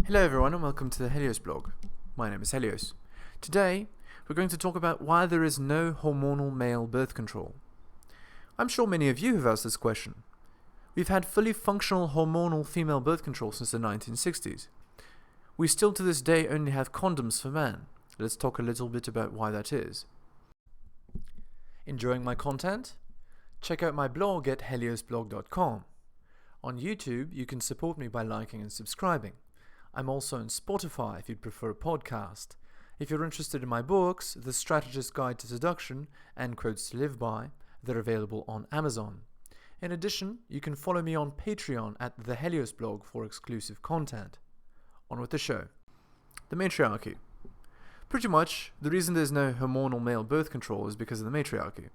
Hello everyone and welcome to the heliosblog. My name is Helios. Today we're going to talk about why there is no hormonal male birth control. I'm sure many of you have asked this question. We've had fully functional hormonal female birth control since the 1960s. We still to this day only have condoms for men. Let's talk a little bit about why that is. Enjoying my content? Check out my blog at heliosblog.com. On YouTube you can support me by liking and subscribing. I'm also on Spotify if you'd prefer a podcast. If you're interested in my books, The Strategist Guide to Seduction and Quotes to Live By, they're available on Amazon. In addition, you can follow me on Patreon at theheliosblog for exclusive content. On with the show. The matriarchy. Pretty much, the reason there's no hormonal male birth control is because of the matriarchy.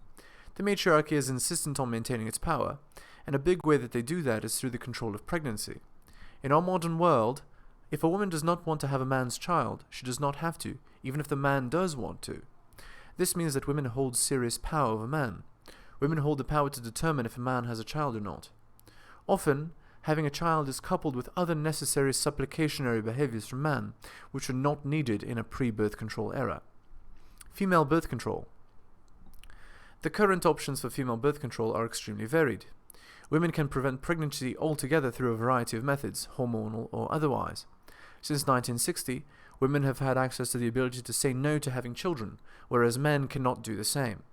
The matriarchy is insistent on maintaining its power, and a big way that they do that is through the control of pregnancy. In our modern world, if a woman does not want to have a man's child, she does not have to, even if the man does want to. This means that women hold serious power over men. Women hold the power to determine if a man has a child or not. Often, having a child is coupled with other necessary supplicationary behaviors from men, which are not needed in a pre-birth control era. Female birth control. The current options for female birth control are extremely varied. Women can prevent pregnancy altogether through a variety of methods, hormonal or otherwise. Since 1960, women have had access to the ability to say no to having children, whereas men cannot do the same.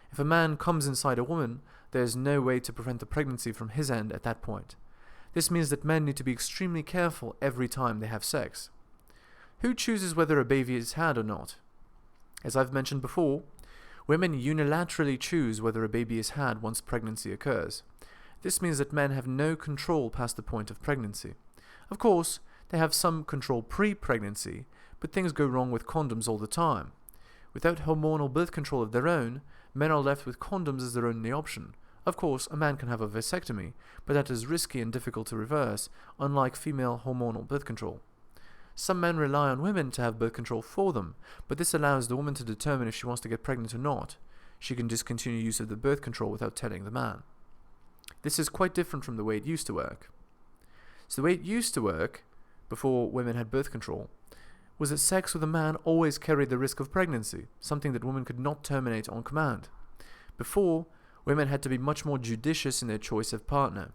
If a man comes inside a woman, there is no way to prevent the pregnancy from his end at that point. This means that men need to be extremely careful every time they have sex. Who chooses whether a baby is had or not? As I've mentioned before, women unilaterally choose whether a baby is had once pregnancy occurs. This means that men have no control past the point of pregnancy. Of course, they have some control pre-pregnancy, but things go wrong with condoms all the time. Without hormonal birth control of their own, men are left with condoms as their only option. Of course, a man can have a vasectomy, but that is risky and difficult to reverse, unlike female hormonal birth control. Some men rely on women to have birth control for them, but this allows the woman to determine if she wants to get pregnant or not. She can discontinue use of the birth control without telling the man. This is quite different from the way it used to work. So the way it used to work, before women had birth control, was that sex with a man always carried the risk of pregnancy, something that women could not terminate on command. Before, women had to be much more judicious in their choice of partner.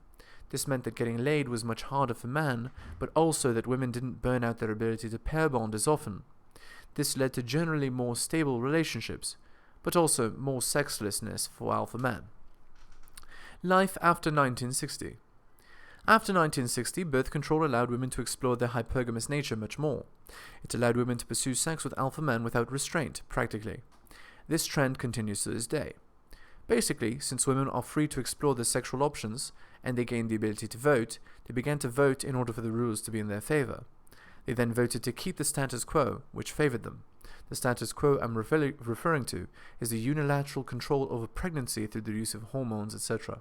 This meant that getting laid was much harder for men, but also that women didn't burn out their ability to pair bond as often. This led to generally more stable relationships, but also more sexlessness for alpha men. Life after 1960. After 1960, birth control allowed women to explore their hypergamous nature much more. It allowed women to pursue sex with alpha men without restraint, practically. This trend continues to this day. Basically, since women are free to explore their sexual options, and they gained the ability to vote, they began to vote in order for the rules to be in their favor. They then voted to keep the status quo, which favored them. The status quo I'm referring to is the unilateral control over pregnancy through the use of hormones, etc.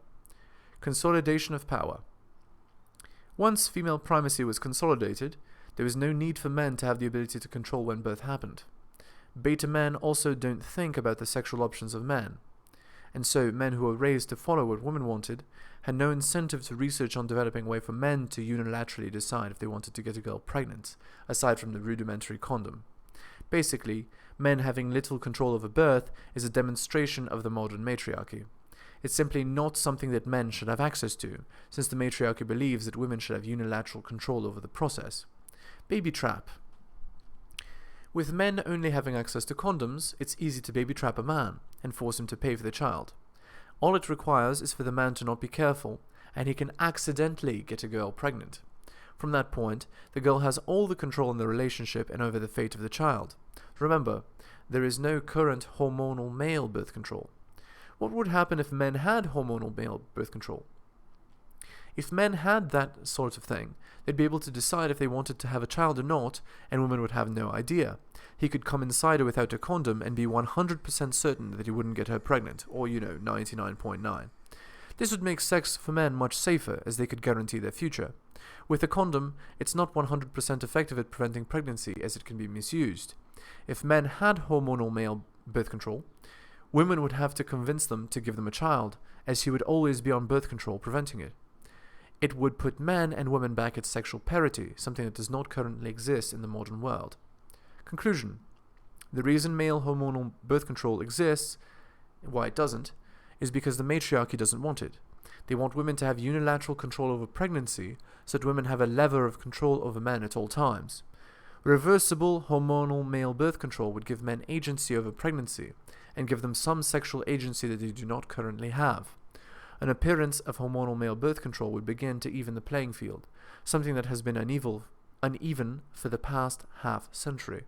Consolidation of power. Once female primacy was consolidated, there was no need for men to have the ability to control when birth happened. Beta men also don't think about the sexual options of men, and so men who were raised to follow what women wanted had no incentive to research on developing a way for men to unilaterally decide if they wanted to get a girl pregnant, aside from the rudimentary condom. Basically, men having little control over birth is a demonstration of the modern matriarchy. It's simply not something that men should have access to, since the matriarchy believes that women should have unilateral control over the process. Baby trap. With men only having access to condoms, it's easy to baby trap a man and force him to pay for the child. All it requires is for the man to not be careful, and he can accidentally get a girl pregnant. From that point, the girl has all the control in the relationship and over the fate of the child. Remember, there is no current hormonal male birth control. What would happen if men had hormonal male birth control? If men had that sort of thing, they'd be able to decide if they wanted to have a child or not, and women would have no idea. He could come inside her without a condom and be 100% certain that he wouldn't get her pregnant, or 99.9. This would make sex for men much safer, as they could guarantee their future. With a condom, it's not 100% effective at preventing pregnancy, as it can be misused. If men had hormonal male birth control, women would have to convince them to give them a child, as he would always be on birth control preventing it. It would put men and women back at sexual parity, something that does not currently exist in the modern world. Conclusion. The reason male hormonal birth control exists, why it doesn't, is because the matriarchy doesn't want it. They want women to have unilateral control over pregnancy, so that women have a lever of control over men at all times. Reversible hormonal male birth control would give men agency over pregnancy, and give them some sexual agency that they do not currently have. An appearance of hormonal male birth control would begin to even the playing field, something that has been uneven for the past half-century.